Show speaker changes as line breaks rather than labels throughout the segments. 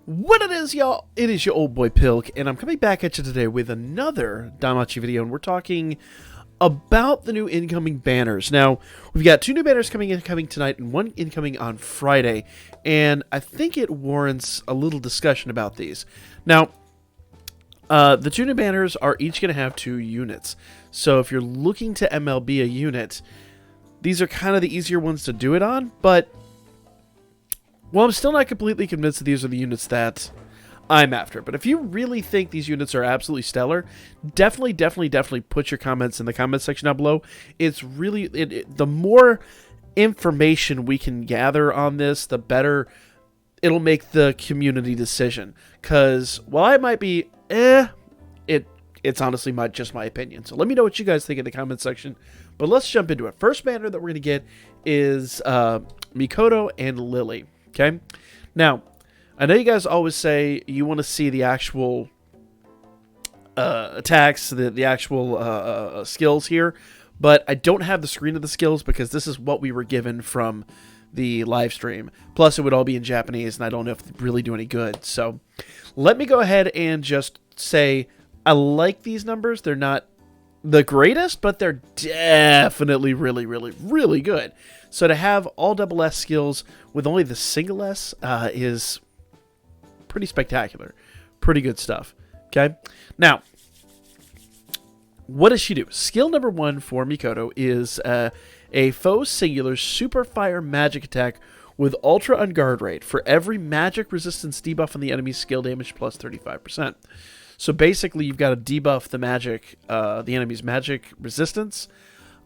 What it is, y'all? It is your old boy Pilk, and I'm coming back at you today with another Danmachi video, and we're talking about the new incoming banners. Now, we've got two new banners coming tonight, and one incoming on Friday, and I think it warrants a little discussion about these. Now, the two new banners are each going to have 2 units, so if you're looking to MLB a unit, these are kind of the easier ones to do it on, but well, I'm still not completely convinced that these are the units that I'm after. But if you really think these units are absolutely stellar, definitely put your comments in the comment section down below. It's really, the more information we can gather on this, the better it'll make the community decision. Because while I might be, it's honestly just my opinion. So let me know what you guys think in the comment section. But let's jump into it. First banner that we're going to get is Makoto and Lily. Okay, now, I know you guys always say you want to see the actual attacks, the actual skills here, but I don't have the screen of the skills because this is what we were given from the live stream. Plus, it would all be in Japanese, and I don't know if they really do any good. So, let me go ahead and just say I like these numbers. They're not the greatest, but they're definitely really good. So to have all double S skills with only the single S is pretty spectacular. Pretty good stuff. Okay? Now, what does she do? Skill number 1 for Makoto is a foe singular super fire magic attack with ultra unguard rate. For every magic resistance debuff on the enemy's skill damage plus 35%. So basically, you've got to debuff the magic, the enemy's magic resistance,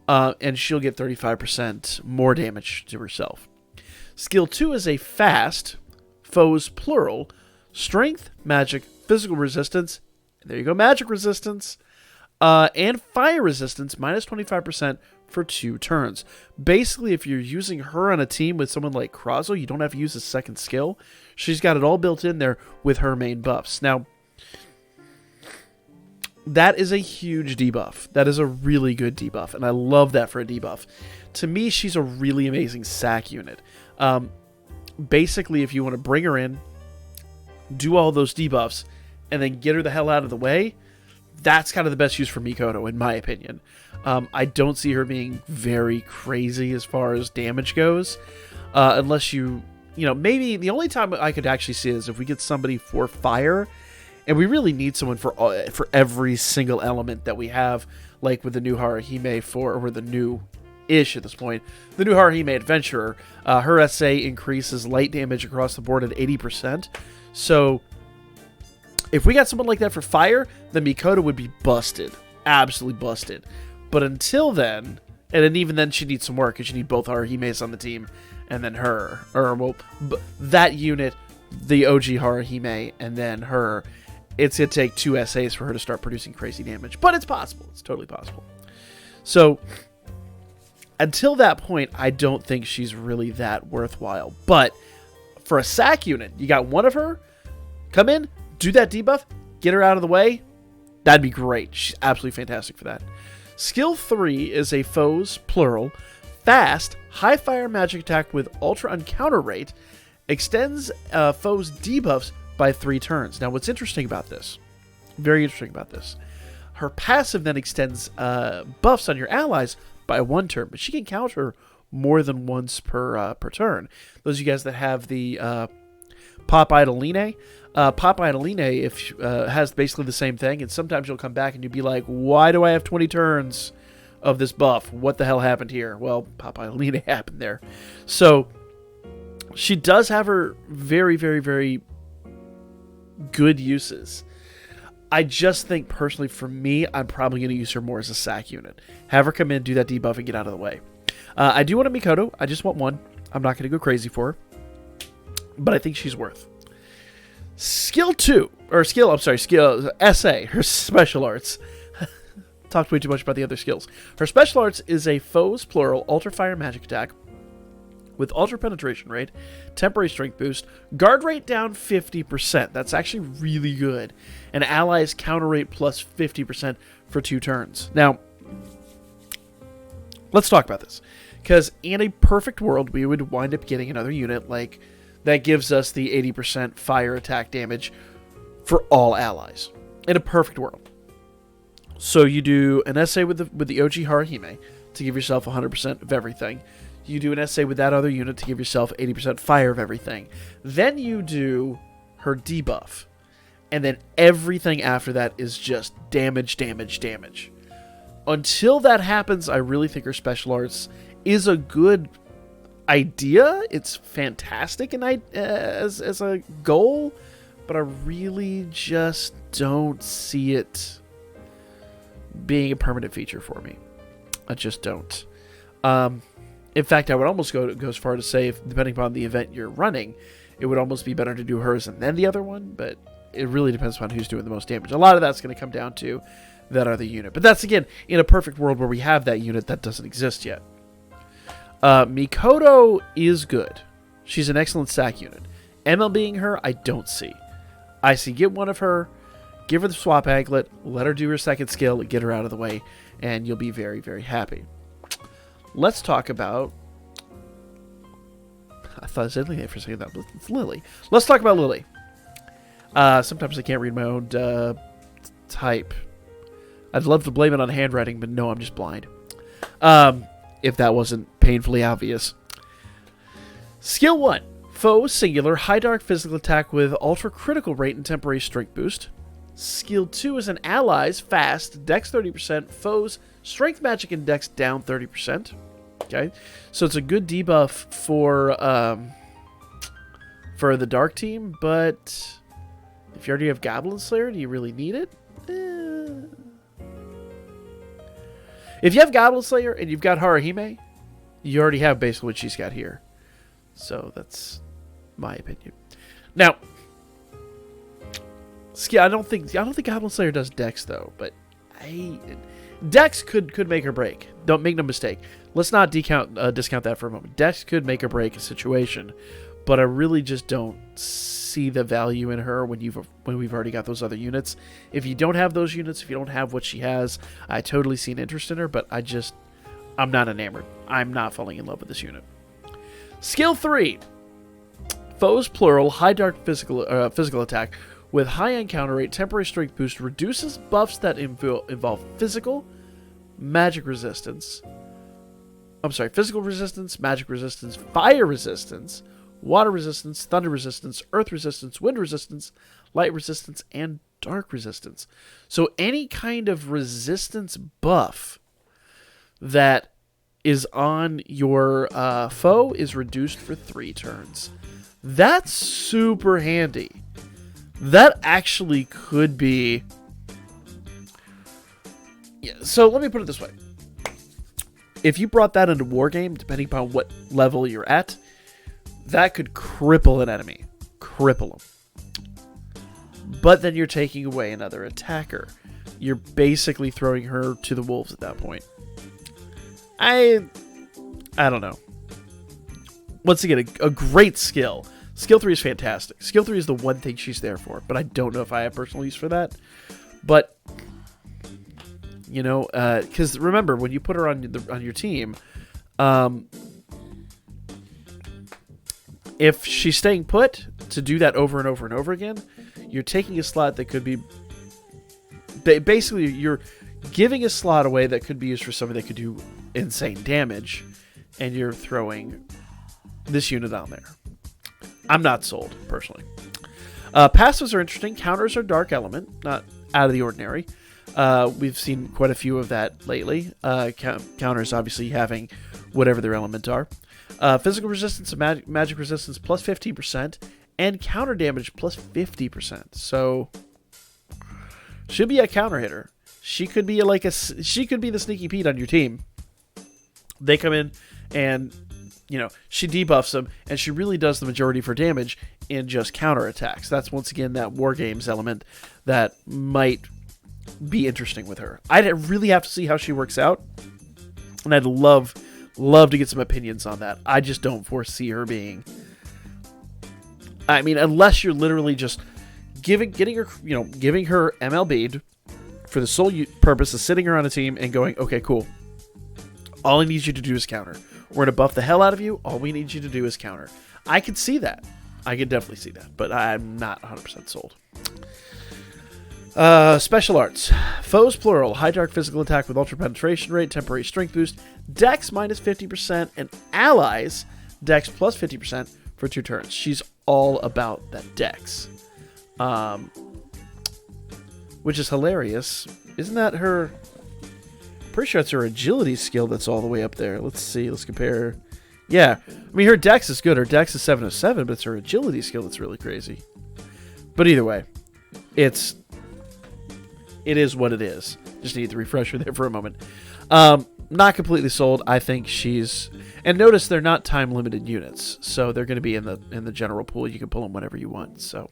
and she'll get 35% more damage to herself. Skill 2 is a fast, foes plural, strength, magic, physical resistance, there you go, magic resistance, and fire resistance, minus 25% for 2 turns. Basically, if you're using her on a team with someone like Krazo, you don't have to use a second skill. She's got it all built in there with her main buffs. Now, that is a huge debuff. That is a really good debuff, and I love that for a debuff. To me, she's a really amazing sack unit. Basically, if you want to bring her in, do all those debuffs, and then get her the hell out of the way, that's kind of the best use for Makoto, in my opinion. I don't see her being very crazy as far as damage goes, unless you know, maybe the only time I could actually see is if we get somebody for fire. And we really need someone for every single element that we have, like with the new Haruhime or the new-ish at this point, the new Haruhime Adventurer. Her SA increases light damage across the board at 80%. So, if we got someone like that for fire, then Makoto would be busted. Absolutely busted. But until then, and then even then she needs some work, because you need both Haruhimes on the team, and then her. Or, well, that unit, the OG Haruhime, and then her. It's going to take 2 SAs for her to start producing crazy damage. But it's possible. It's totally possible. So, until that point, I don't think she's really that worthwhile. But, for a sack unit, you got one of her, come in, do that debuff, get her out of the way, that'd be great. She's absolutely fantastic for that. Skill 3 is a foes, plural, fast, high fire magic attack with ultra uncounter rate, extends foes' debuffs by 3 turns. Now, what's interesting about this, very interesting about this, her passive then extends buffs on your allies by 1 turn, but she can counter more than once per turn. Those of you guys that have the Pop Idoline, has basically the same thing, and sometimes you'll come back and you'll be like, why do I have 20 turns of this buff? What the hell happened here? Well, Pop Idoline happened there. So, she does have her very good uses. I just think, personally, for me, I'm probably going to use her more as a sack unit. Have her come in, do that debuff, and get out of the way. I do want a Makoto. I just want one. I'm not going to go crazy for her. But I think she's worth. Skill SA, her special arts. Talked way too much about the other skills. Her special arts is a foes, plural, ultra fire magic attack with ultra penetration rate, temporary strength boost, guard rate down 50%. That's actually really good. And allies counter rate plus 50% for 2 turns. Now, let's talk about this. Because in a perfect world, we would wind up getting another unit like that gives us the 80% fire attack damage for all allies in a perfect world. So you do an essay with the OG Haruhime to give yourself 100% of everything. You do an essay with that other unit to give yourself 80% fire of everything. Then you do her debuff. And then everything after that is just damage, damage, damage. Until that happens, I really think her special arts is a good idea. It's fantastic as a goal, but I really just don't see it being a permanent feature for me. I just don't. In fact, I would almost go as far to say, depending upon the event you're running, it would almost be better to do hers and then the other one, but it really depends upon who's doing the most damage. A lot of that's going to come down to that other unit. But that's, again, in a perfect world where we have that unit that doesn't exist yet. Makoto is good. She's an excellent stack unit. MLBing her, I don't see. I see get one of her, give her the swap anklet, let her do her second skill, get her out of the way, and you'll be very, very happy. Let's talk about... I thought I said Lily for a second, but it's Lily. Let's talk about Lily. Sometimes I can't read my own type. I'd love to blame it on handwriting, but no, I'm just blind. If that wasn't painfully obvious. Skill 1. Foe, singular, high dark physical attack with ultra critical rate and temporary strength boost. Skill 2 is an allies, fast, dex 30%, foes, strength, magic, and dex down 30%. Okay, so it's a good debuff for the dark team, but if you already have Goblin Slayer, do you really need it? If you have Goblin Slayer and you've got Haruhime, you already have basically what she's got here. So that's my opinion. Now, I don't think Goblin Slayer does Dex though, but Dex could make or break. Don't make no mistake. Let's not discount that for a moment. Dex could make or break a situation, but I really just don't see the value in her when we've already got those other units. If you don't have those units, if you don't have what she has, I totally see an interest in her, but I'm not enamored. I'm not falling in love with this unit. Skill 3. Foes, plural, high dark physical attack with high encounter rate, temporary strength boost, reduces buffs that involve physical resistance, magic resistance, fire resistance, water resistance, thunder resistance, earth resistance, wind resistance, light resistance, and dark resistance. So any kind of resistance buff that is on your foe is reduced for 3 turns. That's super handy. That actually could be... Yeah, so let me put it this way. If you brought that into Wargame, depending upon what level you're at, that could cripple an enemy. Cripple them. But then you're taking away another attacker. You're basically throwing her to the wolves at that point. I don't know. Once again, a great skill. Skill 3 is fantastic. Skill 3 is the one thing she's there for, but I don't know if I have personal use for that. But, you know, because remember, when you put her on your team, if she's staying put to do that over and over and over again, you're taking a slot that could be... Basically, you're giving a slot away that could be used for somebody that could do insane damage, and you're throwing this unit on there. I'm not sold, personally. Passives are interesting. Counters are dark element, not out of the ordinary. We've seen quite a few of that lately. Counters obviously having whatever their element are. Physical resistance and magic resistance plus 15%, and counter damage plus 50%. So, should be a counter hitter. She could be she could be the Sneaky Pete on your team. They come in and, you know, she debuffs them, and she really does the majority of her damage in just counter attacks. That's once again that War Games element that might be interesting with her. I'd really have to see how she works out, and I'd love to get some opinions on that. I just don't foresee her being... I mean, unless you're literally just giving her MLB'd for the sole purpose of sitting her on a team and going, okay, cool. All I need you to do is counter. We're going to buff the hell out of you. All we need you to do is counter. I could see that. I could definitely see that, but I'm not 100% sold. Special arts. Foes plural. High dark physical attack with ultra penetration rate, temporary strength boost, dex minus 50%, and allies dex plus 50% for 2 turns. She's all about that dex. Which is hilarious. Isn't that her... Pretty sure it's her agility skill that's all the way up there. Let's see. Let's compare. Yeah. I mean, her dex is good. Her dex is 707, but it's her agility skill that's really crazy. But either way, it is what it is. Just need the refresher there for a moment. Not completely sold. I think she's... And notice they're not time-limited units, so they're going to be in the general pool. You can pull them whenever you want. So,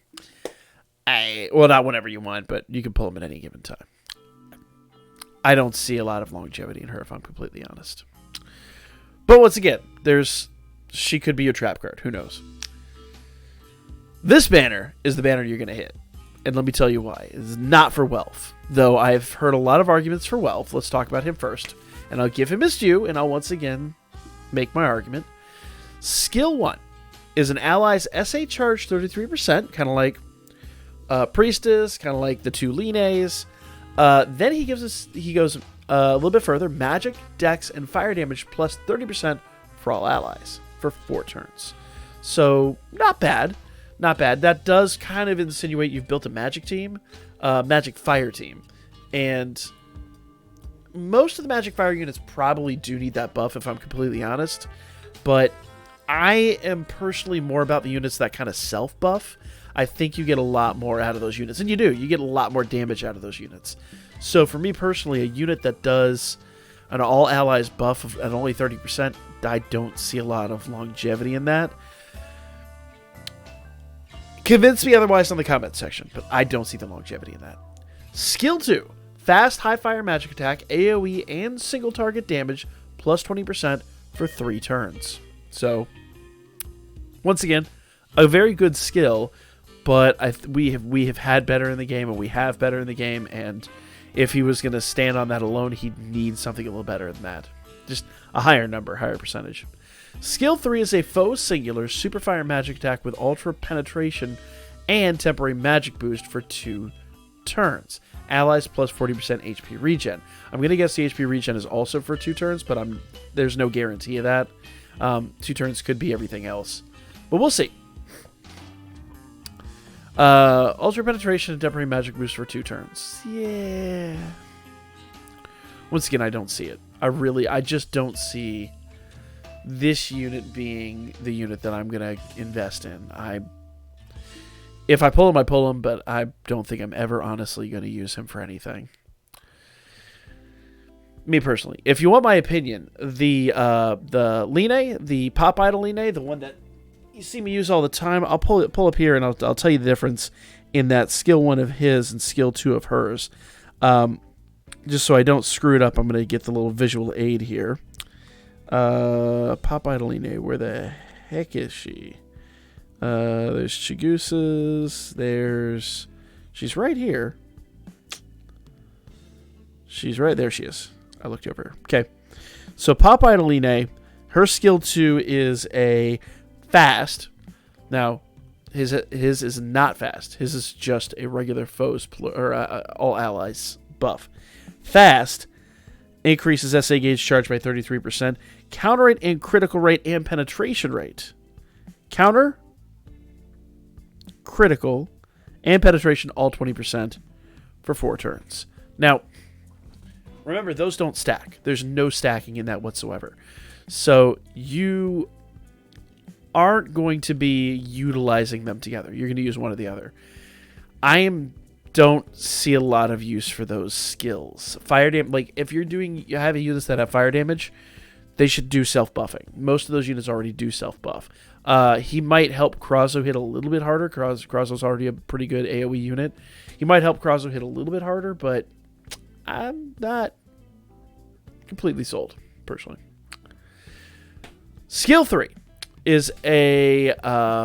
well, not whenever you want, but you can pull them at any given time. I don't see a lot of longevity in her, if I'm completely honest. But once again, she could be your trap card. Who knows? This banner is the banner you're going to hit. And let me tell you why. It's not for Welf. Though I've heard a lot of arguments for Welf. Let's talk about him first. And I'll give him his due, and I'll once again make my argument. Skill 1 is an ally's SA charge 33%, kind of like Priestess, kind of like the 2 Lines. Then he goes a little bit further. Magic, dex, and fire damage plus 30% for all allies for 4 turns. So, not bad. Not bad. That does kind of insinuate you've built a magic team. Magic fire team. And most of the magic fire units probably do need that buff, if I'm completely honest. But I am personally more about the units that kind of self-buff. I think you get a lot more out of those units. And you do. You get a lot more damage out of those units. So for me personally, a unit that does an all allies buff at only 30%, I don't see a lot of longevity in that. Convince me otherwise in the comment section, but I don't see the longevity in that. Skill 2. Fast high fire magic attack, AoE, and single target damage plus 20% for 3 turns. So, once again, a very good skill. But we have had better in the game, and we have better in the game, and if he was going to stand on that alone, he'd need something a little better than that. Just a higher number, higher percentage. Skill 3 is a foe singular super fire magic attack with ultra penetration and temporary magic boost for 2 turns. Allies plus 40% HP regen. I'm going to guess the HP regen is also for 2 turns, but there's no guarantee of that. 2 turns could be everything else. But we'll see. Ultra penetration and temporary magic boost for 2 turns. Yeah. Once again, I don't see it. I just don't see this unit being the unit that I'm going to invest in. If I pull him, I pull him, but I don't think I'm ever honestly going to use him for anything. Me personally. If you want my opinion, the Line, the Pop Idol Line, the one that you see me use all the time, I'll pull up here and I'll tell you the difference in that skill 1 of his and skill 2 of hers. Just so I don't screw it up, I'm going to get the little visual aid here. Pop Idoline, where the heck is she? There's Chigusa's. She's right here. She's right there. She is. I looked over her. Okay. So Pop Idoline, her skill 2 is a fast. Now, his is not fast. His is just a regular foes or all allies buff. Fast increases SA gauge charge by 33%, counter rate and critical rate and penetration rate. Counter, critical, and penetration all 20% for 4 turns. Now, remember, those don't stack. There's no stacking in that whatsoever. So you aren't going to be utilizing them together. You're going to use one or the other. Don't see a lot of use for those skills. Fire damage, like if you have units that have fire damage, they should do self-buffing. Most of those units already do self-buff. He might help Krazo hit a little bit harder. Krazo's already a pretty good AoE unit. He might help Krazo hit a little bit harder, but I'm not completely sold, personally. Skill 3 is a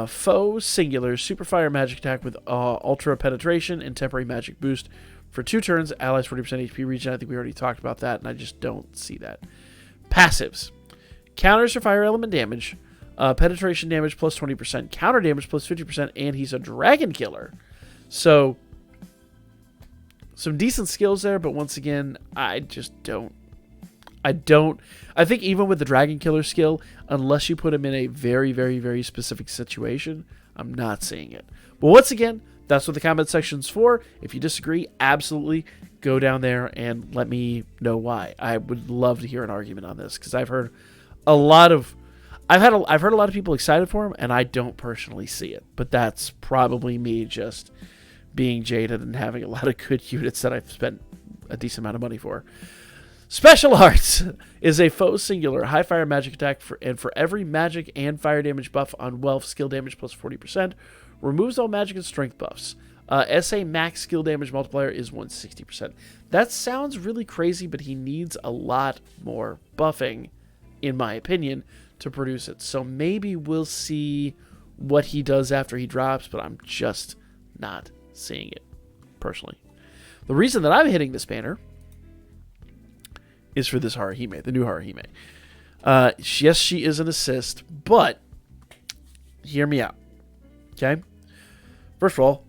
foe singular super fire magic attack with ultra penetration and temporary magic boost for 2 turns. Allies 40% HP regen. I think we already talked about that, and I just don't see that. Passives. Counters for fire element damage. Penetration damage plus 20%, counter damage plus 50%, and he's a dragon killer. So, some decent skills there, but once again, I think even with the dragon killer skill, unless you put him in a very, very, very specific situation, I'm not seeing it. But once again, that's what the comment section's for. If you disagree, absolutely go down there and let me know why. I would love to hear an argument on this, because I've heard a lot of people excited for him, and I don't personally see it. But that's probably me just being jaded and having a lot of good units that I've spent a decent amount of money for. Special Arts is a foe singular high fire magic attack and for every magic and fire damage buff on Wealth, skill damage plus 40%, removes all magic and strength buffs. SA max skill damage multiplier is 160%. That sounds really crazy, but he needs a lot more buffing, in my opinion, to produce it. So maybe we'll see what he does after he drops, but I'm just not seeing it, personally. The reason that I'm hitting this banner is for this Haruhime, the new Haruhime. Yes, she is an assist, but hear me out, okay? First of all,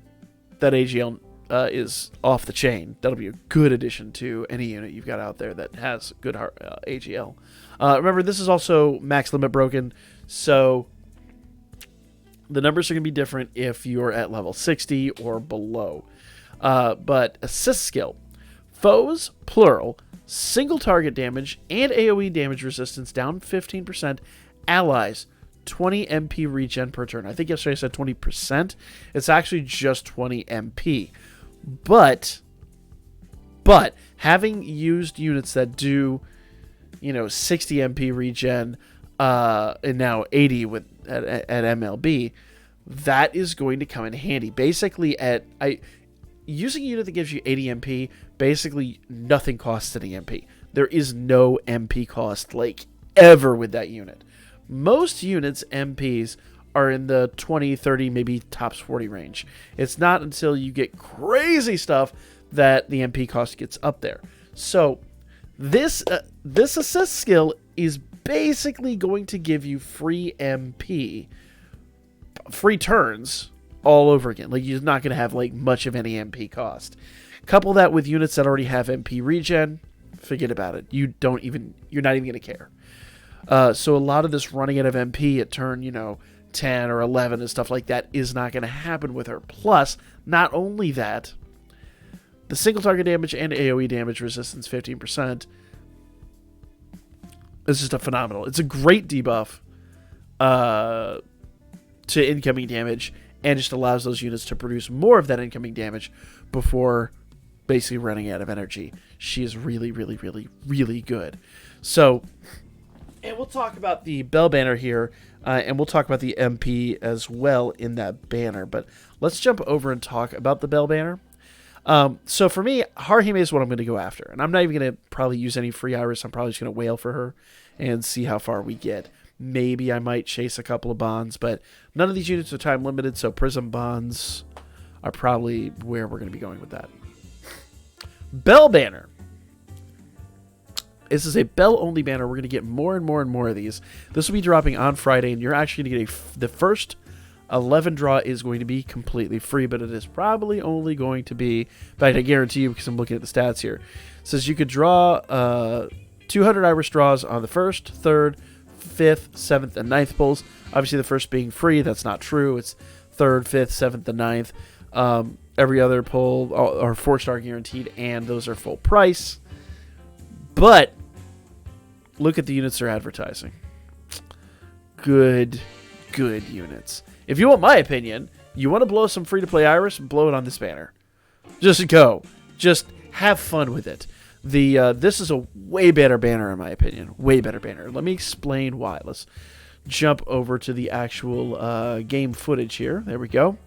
that AGL is off the chain. That'll be a good addition to any unit you've got out there that has good AGL. Remember, this is also max limit broken, so the numbers are going to be different if you're at level 60 or below. But assist skill, foes, plural, single target damage, and AoE damage resistance down 15%, allies, 20 MP regen per turn. I think yesterday I said 20%. It's actually just 20 MP. But having used units that do, 60 MP regen, and now 80 at MLB, that is going to come in handy. Basically, using a unit that gives you 80 MP, basically nothing costs any MP. There is no MP cost ever with that unit. Most units' MPs are in the 20, 30, maybe tops 40 range. It's not until you get crazy stuff that the MP cost gets up there. So this assist skill is basically going to give you free MP, free turns all over again. You're not going to have much of any MP cost. Couple that with units that already have MP regen, forget about it. You're not even going to care. So a lot of this running out of MP at turn, 10 or 11 and stuff like that is not going to happen with her. Plus, not only that, the single target damage and AoE damage resistance 15% is just a phenomenal. It's a great debuff to incoming damage, and just allows those units to produce more of that incoming damage before basically running out of energy. She is really, really, really, really good. So, and we'll talk about the Bell banner here, and we'll talk about the MP as well in that banner. But let's jump over and talk about the Bell banner. So for me, Haruhime is what I'm going to go after. And I'm not even going to probably use any free Iris. I'm probably just going to whale for her and see how far we get. Maybe I might chase a couple of bonds, but none of these units are time limited, so Prism bonds are probably where we're going to be going with that. Bell banner. This is a Bell only banner. We're going to get more and more and more of these. This will be dropping on Friday, and you're actually going to get the first 11 draw is going to be completely free, but it is probably only going to be, in fact, I guarantee you, because I'm looking at the stats here, it says you could draw 200 Iris draws on the 1st, 3rd, 5th, 7th, and 9th pulls. Obviously, the first being free. That's not true. It's 3rd, 5th, 7th, and 9th. Every other pull are 4-star guaranteed, and those are full price. But look at the units they're advertising. Good units. If you want my opinion, you want to blow some free-to-play Iris, blow it on this banner. Just go. Just have fun with it. This is a way better banner, in my opinion. Way better banner. Let me explain why. Let's jump over to the actual game footage here. There we go.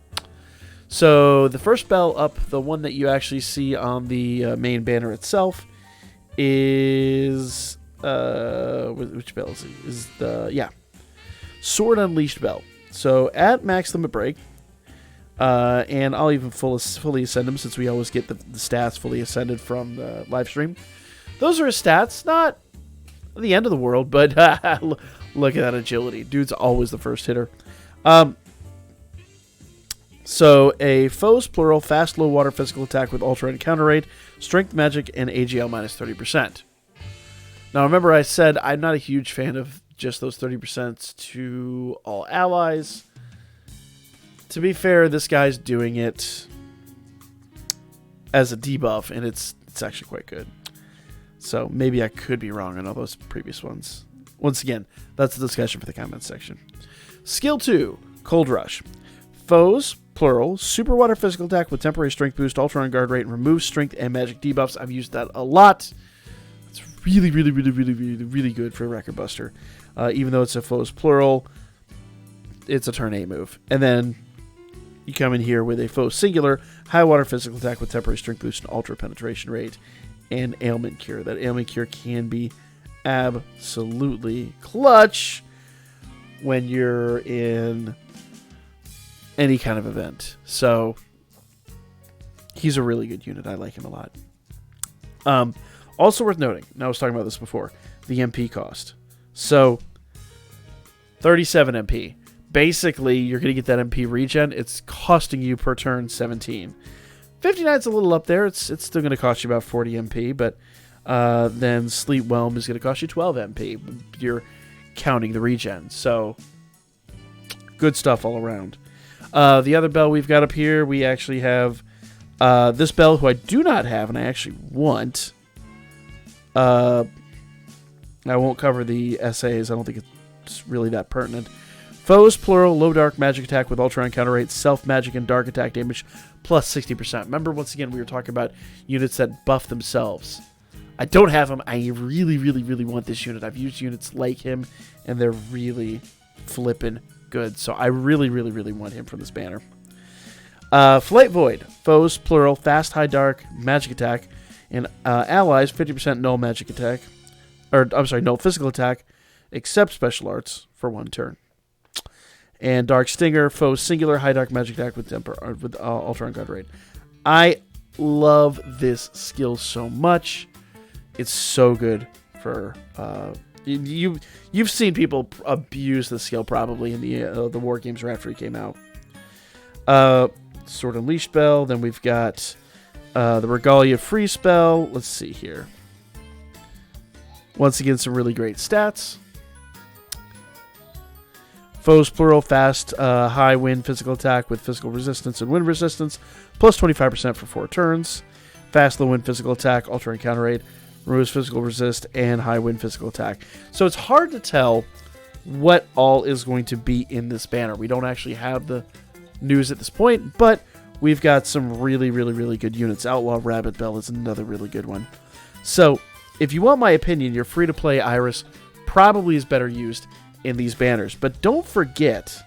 So the first bell up, the one that you actually see on the main banner itself, is which bell is it? Is the Sword Unleashed bell. So at max limit break, and I'll even fully ascend them since we always get the stats fully ascended from the live stream. Those are his stats, not the end of the world, but Look at that agility. Dude's always the first hitter. So a foes plural fast low water physical attack with ultra and counter rate, strength magic, and AGL minus 30%. Now remember I said I'm not a huge fan of just those 30% to all allies. To be fair, this guy's doing it as a debuff, and it's actually quite good. So maybe I could be wrong on all those previous ones. Once again, that's a discussion for the comments section. Skill 2, Cold Rush. Foes, plural, super water physical attack with temporary strength boost, ultra on guard rate, and remove strength and magic debuffs. I've used that a lot. It's really, really, really, really, really, really good for a Record Buster. Even though it's a foes plural, it's a turn 8 move. And then you come in here with a foes singular, high water physical attack with temporary strength boost and ultra penetration rate, and ailment cure. That ailment cure can be absolutely clutch when you're in any kind of event. So he's a really good unit. I like him a lot. Also worth noting, and I was talking about this before, the MP cost. So 37 MP. Basically, you're going to get that MP regen. It's costing you per turn 17. 59's a little up there. It's still going to cost you about 40 MP, but then Sleep Whelm is going to cost you 12 MP. You're counting the regen. So good stuff all around. The other bell we've got up here, we actually have this bell who I do not have and I actually want. I won't cover the essays. I don't think it's really that pertinent. Foes, plural, low dark magic attack with ultra on counter rate, self magic and dark attack damage plus 60%. Remember, once again, we were talking about units that buff themselves. I don't have him. I really, really, really want this unit. I've used units like him, and they're really flippin' good. So I really, really, really want him from this banner. Flight Void. Foes, plural, fast, high, dark, magic attack, and allies, 50% null magic attack. Or, I'm sorry, null physical attack, except special arts for 1 turn. And Dark Stinger, foes singular, high dark magic attack with ultra on guard rate. I love this skill so much. It's so good for you've seen people abuse the skill probably in the war games right after it came out. Sword Unleashed spell. Then we've got the Regalia free spell. Let's see here. Once again, some really great stats. Foes, plural, fast, high wind physical attack with physical resistance and wind resistance, plus 25% for 4 turns. Fast, low wind physical attack, ultra and counter rate, removes physical resist, and high wind physical attack. So it's hard to tell what all is going to be in this banner. We don't actually have the news at this point, but we've got some really, really, really good units. Outlaw Rabbit Bell is another really good one. So if you want my opinion, your free-to-play Iris probably is better used in these banners. But don't forget,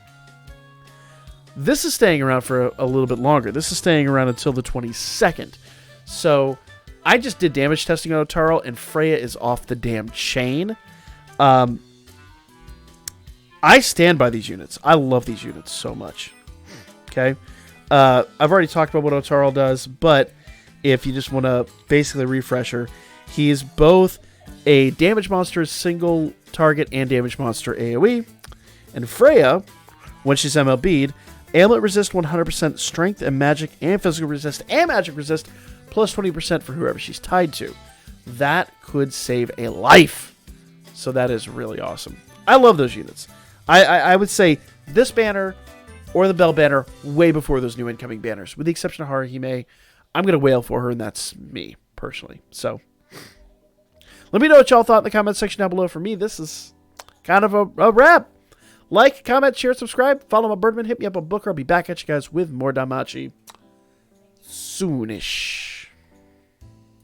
this is staying around for a little bit longer. This is staying around until the 22nd. So I just did damage testing on Ottarl, and Freya is off the damn chain. I stand by these units. I love these units so much. Okay? I've already talked about what Ottarl does, but if you just want to basically refresher, he is both a damage monster single target and damage monster AoE. And Freya, when she's MLB'd, ailment resist 100%, strength and magic and physical resist and magic resist plus 20% for whoever she's tied to. That could save a life. So that is really awesome. I love those units. I would say this banner or the Bell banner way before those new incoming banners, with the exception of Haruhime. I'm going to wail for her, and that's me, personally. So let me know what y'all thought in the comments section down below. For me, this is kind of a wrap. Like, comment, share, subscribe. Follow my Birdman. Hit me up on Booker. I'll be back at you guys with more Danmachi soonish.